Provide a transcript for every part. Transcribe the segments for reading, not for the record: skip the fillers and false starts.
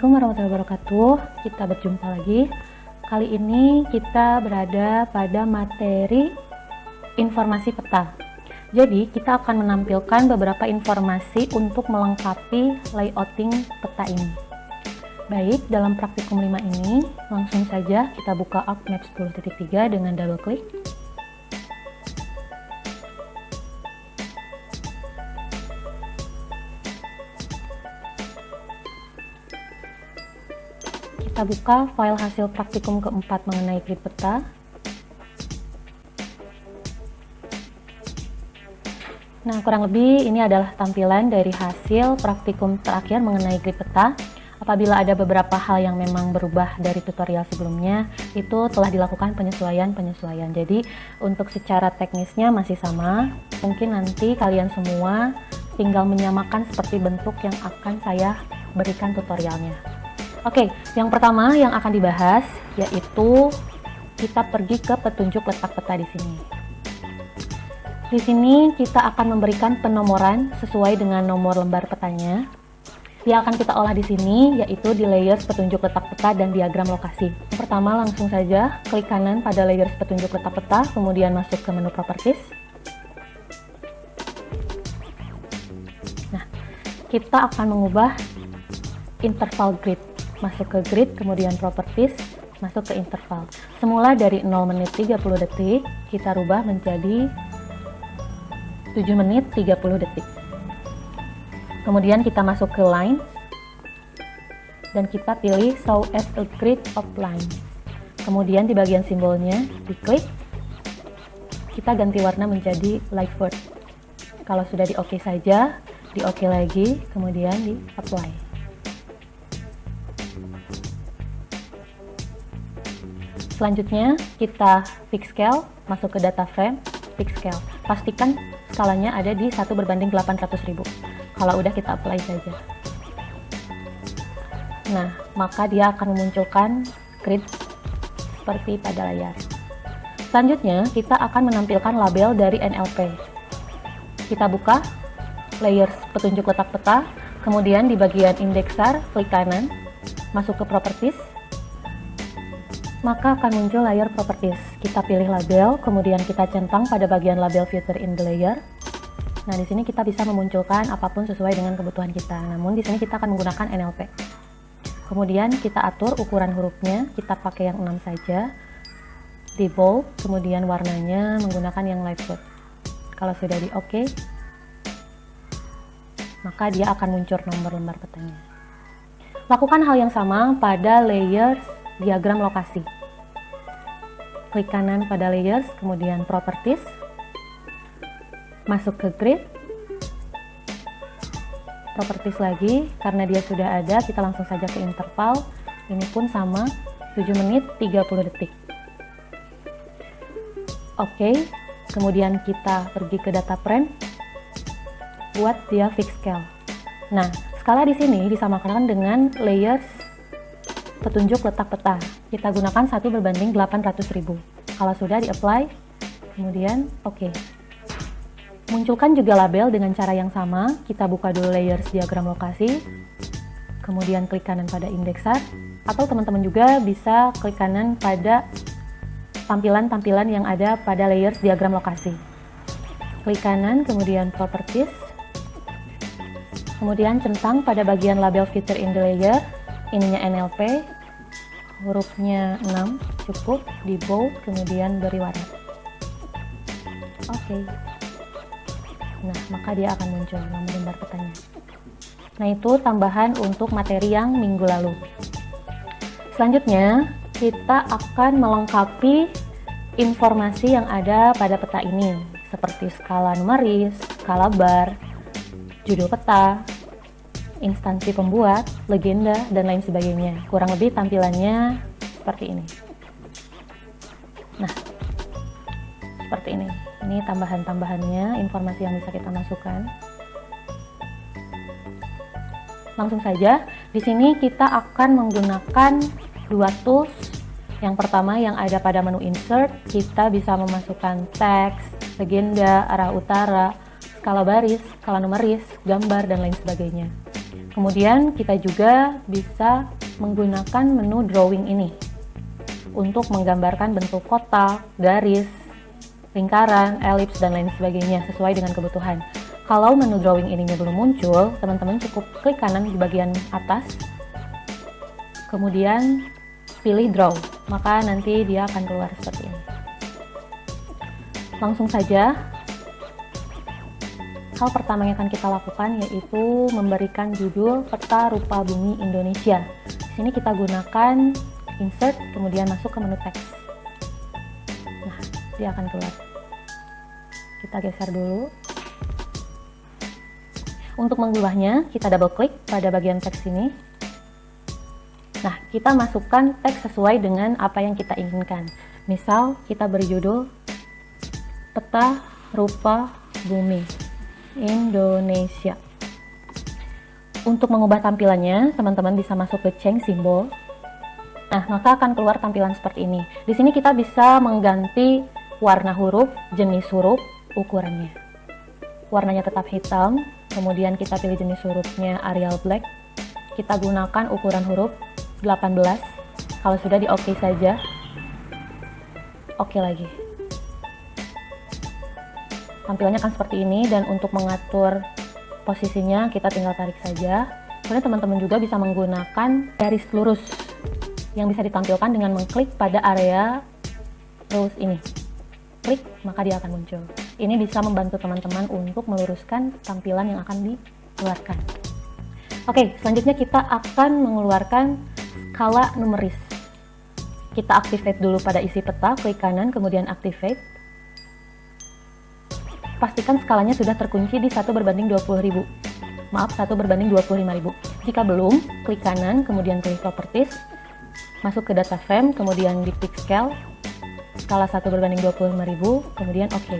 Assalamualaikum warahmatullahi wabarakatuh. Kita berjumpa lagi. Kali ini kita berada pada materi informasi peta. Jadi kita akan menampilkan beberapa informasi untuk melengkapi layouting peta ini. Baik, dalam praktikum 5 ini langsung saja kita buka ArcMap 10.3 dengan double klik. Kita buka file hasil praktikum keempat mengenai grid peta. Nah, kurang lebih ini adalah tampilan dari hasil praktikum terakhir mengenai grid peta. Apabila ada beberapa hal yang memang berubah dari tutorial sebelumnya, itu telah dilakukan penyesuaian. Jadi, untuk secara teknisnya masih sama. Mungkin nanti kalian semua tinggal menyamakan seperti bentuk yang akan saya berikan tutorialnya. Oke, yang pertama yang akan dibahas yaitu kita pergi ke petunjuk letak peta di sini. Di sini kita akan memberikan penomoran sesuai dengan nomor lembar petanya. Yang akan kita olah di sini yaitu di layers petunjuk letak peta dan diagram lokasi. Yang pertama langsung saja klik kanan pada layers petunjuk letak peta, kemudian masuk ke menu properties. Nah, kita akan mengubah interval grid. Masuk ke grid, kemudian properties, masuk ke interval. Semula dari 0 menit 30 detik, kita rubah menjadi 7 menit 30 detik. Kemudian kita masuk ke line, dan kita pilih show as a grid of line. Kemudian di bagian simbolnya, diklik, kita ganti warna menjadi light vert. Kalau sudah di OK saja, di OK lagi, kemudian di apply. Selanjutnya kita fix scale, masuk ke data frame, fix scale. Pastikan skalanya ada di 1:800.000. Kalau udah kita apply saja. Nah, maka dia akan memunculkan grid seperti pada layar. Selanjutnya kita akan menampilkan label dari NLP. Kita buka layers petunjuk letak peta, kemudian di bagian indexar klik kanan, masuk ke properties. Maka akan muncul layer properties. Kita pilih label, kemudian kita centang pada bagian label filter in the layer. Nah, di sini kita bisa memunculkan apapun sesuai dengan kebutuhan kita. Namun di sini kita akan menggunakan NLP. Kemudian kita atur ukuran hurufnya, kita pakai yang 6 saja. Di bold, kemudian warnanya menggunakan yang light blue. Kalau sudah di OK, maka dia akan muncul nomor lembar petanya. Lakukan hal yang sama pada layers diagram lokasi. Klik kanan pada layers, kemudian properties, masuk ke grid, properties lagi, karena dia sudah ada, kita langsung saja ke interval. Ini pun sama, 7 menit 30 detik. Oke, kemudian kita pergi ke data frame, buat dia fix scale. Nah, skala di sini disamakan dengan layers petunjuk letak peta. Kita gunakan 1:800.000. Kalau sudah di-apply, kemudian OK. Munculkan juga label dengan cara yang sama. Kita buka dulu layers diagram lokasi, kemudian klik kanan pada indexar, atau teman-teman juga bisa klik kanan pada tampilan-tampilan yang ada pada layers diagram lokasi. Klik kanan, kemudian properties, kemudian centang pada bagian label feature in the layer. Ininya NLP, hurufnya 6 cukup, di bold, kemudian beri warna. Oke. Nah, maka dia akan muncul nomor lembar petanya. Nah, itu tambahan untuk materi yang minggu lalu. Selanjutnya, kita akan melengkapi informasi yang ada pada peta ini, seperti skala numeris, skala bar, judul peta, instansi pembuat, legenda, dan lain sebagainya. Kurang lebih tampilannya seperti ini. Nah, seperti ini. Ini tambahan-tambahannya, informasi yang bisa kita masukkan. Langsung saja, di sini kita akan menggunakan dua tools. Yang pertama yang ada pada menu insert, kita bisa memasukkan teks, legenda, arah utara, skala baris, skala numeris, gambar, dan lain sebagainya. Kemudian kita juga bisa menggunakan menu drawing ini untuk menggambarkan bentuk kotak, garis, lingkaran, elips, dan lain sebagainya sesuai dengan kebutuhan. Kalau menu drawing ini belum muncul, teman-teman cukup klik kanan di bagian atas, kemudian pilih draw, maka nanti dia akan keluar seperti ini. Langsung saja, hal pertama yang akan kita lakukan yaitu memberikan judul peta rupa bumi Indonesia. Di sini kita gunakan insert, kemudian masuk ke menu teks. Nah, dia akan keluar. Kita geser dulu. Untuk mengubahnya, kita double klik pada bagian teks ini. Nah, kita masukkan teks sesuai dengan apa yang kita inginkan. Misal, kita beri judul peta rupa bumi Indonesia. Untuk mengubah tampilannya, teman-teman bisa masuk ke change symbol. Nah, maka akan keluar tampilan seperti ini. Di sini kita bisa mengganti warna huruf, jenis huruf, ukurannya. Warnanya tetap hitam, kemudian kita pilih jenis hurufnya Arial Black. Kita gunakan ukuran huruf 18. Kalau sudah di OK saja. OK lagi. Tampilannya akan seperti ini, dan untuk mengatur posisinya kita tinggal tarik saja. Kemudian teman-teman juga bisa menggunakan garis lurus yang bisa ditampilkan dengan mengklik pada area rules ini. Klik, maka dia akan muncul. Ini bisa membantu teman-teman untuk meluruskan tampilan yang akan dikeluarkan. Oke, selanjutnya kita akan mengeluarkan skala numeris. Kita activate dulu pada isi peta, klik kanan, kemudian activate. Pastikan skalanya sudah terkunci di 1/20.000. Maaf, 1/25.000. Jika belum, klik kanan, kemudian pilih properties, masuk ke data frame, kemudian di pick scale, skala 1/25.000, kemudian OK.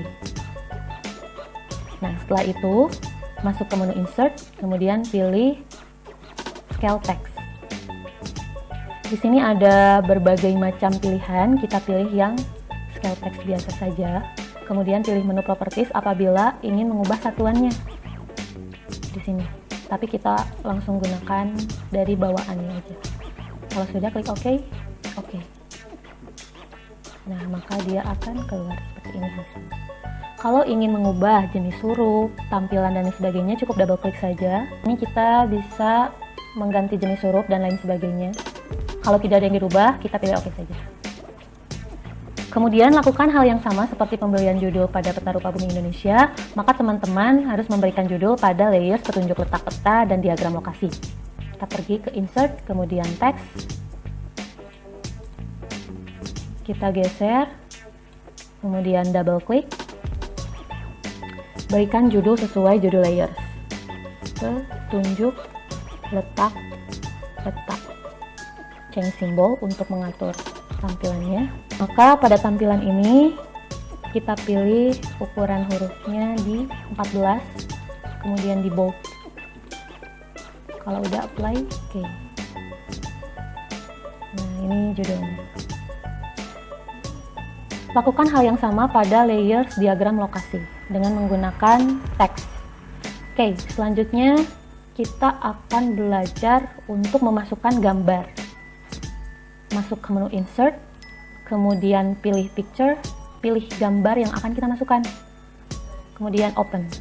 Nah, setelah itu, masuk ke menu insert, kemudian pilih scale text. Di sini ada berbagai macam pilihan, kita pilih yang scale text biasa saja. Kemudian pilih menu properties apabila ingin mengubah satuannya di sini. Tapi kita langsung gunakan dari bawaannya aja. Kalau sudah, klik OK. OK. Nah, maka dia akan keluar seperti ini hasilnya. Kalau ingin mengubah jenis huruf, tampilan, dan sebagainya, cukup double klik saja. Ini kita bisa mengganti jenis huruf dan lain sebagainya. Kalau tidak ada yang dirubah, kita pilih OK saja. Kemudian lakukan hal yang sama seperti pembelian judul pada peta rupa bumi Indonesia, maka teman-teman harus memberikan judul pada layers petunjuk letak peta dan diagram lokasi. Kita pergi ke insert, kemudian text. Kita geser, kemudian double klik. Berikan judul sesuai judul layers. Petunjuk letak peta. Change symbol untuk mengatur tampilannya. Maka pada tampilan ini kita pilih ukuran hurufnya di 14, kemudian di bold. Kalau udah apply, oke. Nah, ini judulnya. Lakukan hal yang sama pada layers diagram lokasi dengan menggunakan teks. Oke, selanjutnya kita akan belajar untuk memasukkan gambar. Masuk ke menu insert, kemudian pilih picture, pilih gambar yang akan kita masukkan, kemudian open.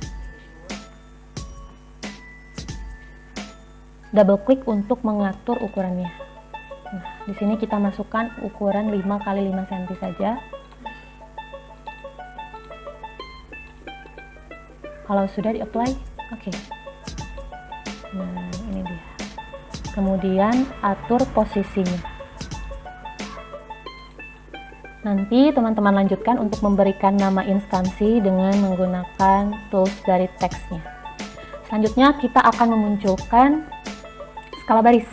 Double klik untuk mengatur ukurannya. Nah, di sini kita masukkan ukuran 5 x 5 cm saja. Kalau sudah di-apply, oke. Nah, ini dia. Kemudian atur posisinya. Nanti teman-teman lanjutkan untuk memberikan nama instansi dengan menggunakan tools dari teksnya. Selanjutnya kita akan memunculkan skala baris.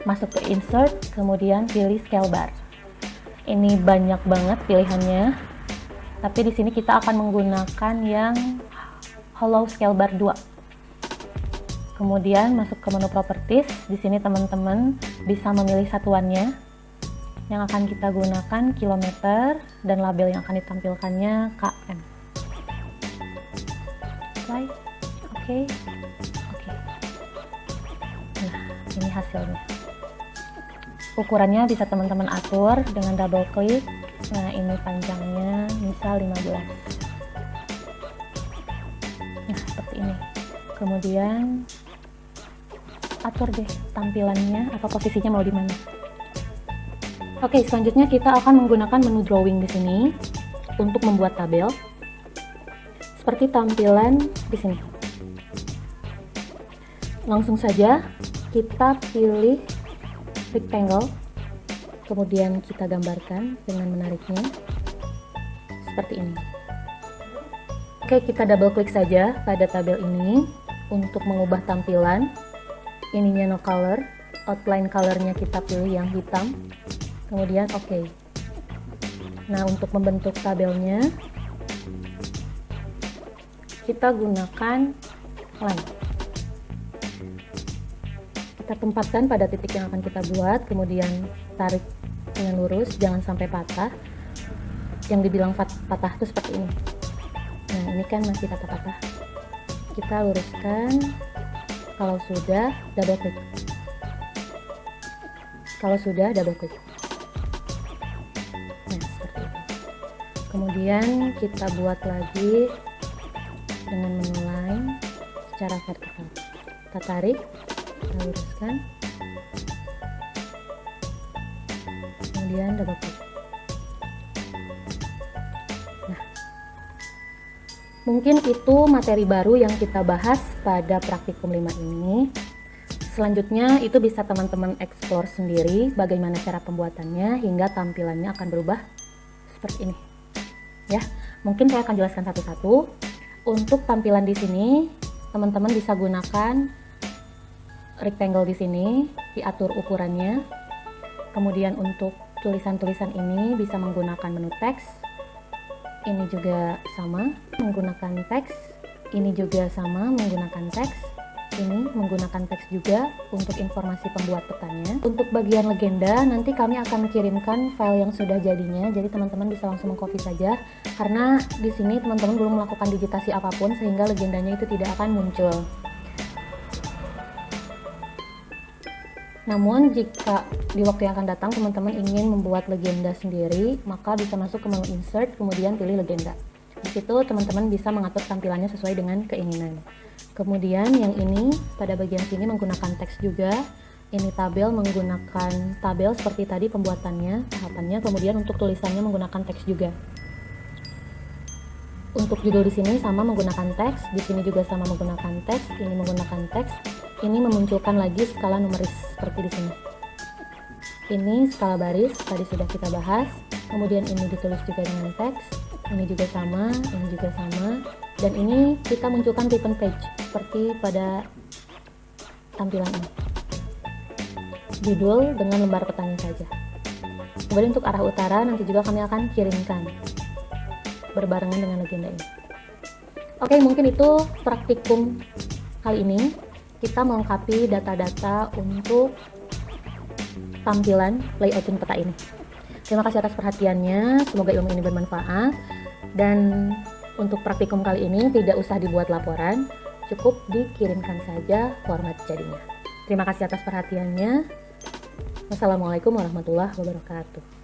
Masuk ke insert, kemudian pilih scale bar. Ini banyak banget pilihannya, tapi di sini kita akan menggunakan yang hollow scale bar 2. Kemudian masuk ke menu properties. Di sini teman-teman bisa memilih satuannya. Yang akan kita gunakan kilometer dan label yang akan ditampilkannya km. Apply, oke. Ini hasilnya. Ukurannya bisa teman-teman atur dengan double klik. Nah, ini panjangnya misal 15. Nah, seperti ini. Kemudian atur deh tampilannya atau posisinya mau di mana. Oke, selanjutnya kita akan menggunakan menu drawing di sini untuk membuat tabel. Seperti tampilan di sini. Langsung saja kita pilih rectangle, kemudian kita gambarkan dengan menariknya seperti ini. Oke, kita double klik saja pada tabel ini untuk mengubah tampilan. Ininya no color, outline colornya kita pilih yang hitam, kemudian oke. Nah, untuk membentuk tabelnya kita gunakan line. Kita tempatkan pada titik yang akan kita buat, kemudian tarik dengan lurus, jangan sampai patah. Yang dibilang patah itu seperti ini. Nah, ini kan masih patah-patah. Kita luruskan. Kalau sudah, double klik. Kalau sudah, double klik. Nah, seperti itu. Kemudian kita buat lagi dengan menu line secara vertikal. Kita tarik, kita luruskan, kemudian double klik. Nah, mungkin itu materi baru yang kita bahas pada praktikum 5 ini. Selanjutnya itu bisa teman-teman explore sendiri bagaimana cara pembuatannya hingga tampilannya akan berubah seperti ini. Ya, mungkin saya akan jelaskan satu-satu. Untuk tampilan di sini, teman-teman bisa gunakan rectangle di sini, diatur ukurannya. Kemudian untuk tulisan-tulisan ini bisa menggunakan menu teks. Ini juga sama, menggunakan teks. Ini juga sama, menggunakan teks. Ini menggunakan teks juga untuk informasi pembuat petanya. Untuk bagian legenda, nanti kami akan kirimkan file yang sudah jadinya, jadi teman-teman bisa langsung mengcopy saja. Karena di sini teman-teman belum melakukan digitasi apapun, sehingga legendanya itu tidak akan muncul. Namun jika di waktu yang akan datang teman-teman ingin membuat legenda sendiri, maka bisa masuk ke menu insert, kemudian pilih legenda. Di situ teman-teman bisa mengatur tampilannya sesuai dengan keinginan. Kemudian yang ini pada bagian sini menggunakan teks juga. Ini tabel menggunakan tabel seperti tadi pembuatannya, tahapannya. Kemudian untuk tulisannya menggunakan teks juga. Untuk judul di sini sama menggunakan teks, di sini juga sama menggunakan teks, ini menggunakan teks. Ini memunculkan lagi skala numeris seperti di sini. Ini skala baris, tadi sudah kita bahas. Kemudian ini ditulis juga dengan teks. Ini juga sama, ini juga sama. Dan ini kita munculkan ribbon page seperti pada tampilan ini. Judul dengan lembar petanya saja. Kemudian untuk arah utara nanti juga kami akan kirimkan berbarengan dengan legenda ini. Oke, mungkin itu praktikum kali ini. Kita melengkapi data-data untuk tampilan layouting peta ini. Terima kasih atas perhatiannya, semoga ilmu ini bermanfaat. Dan untuk praktikum kali ini tidak usah dibuat laporan, cukup dikirimkan saja format jadinya. Terima kasih atas perhatiannya. Wassalamualaikum warahmatullahi wabarakatuh.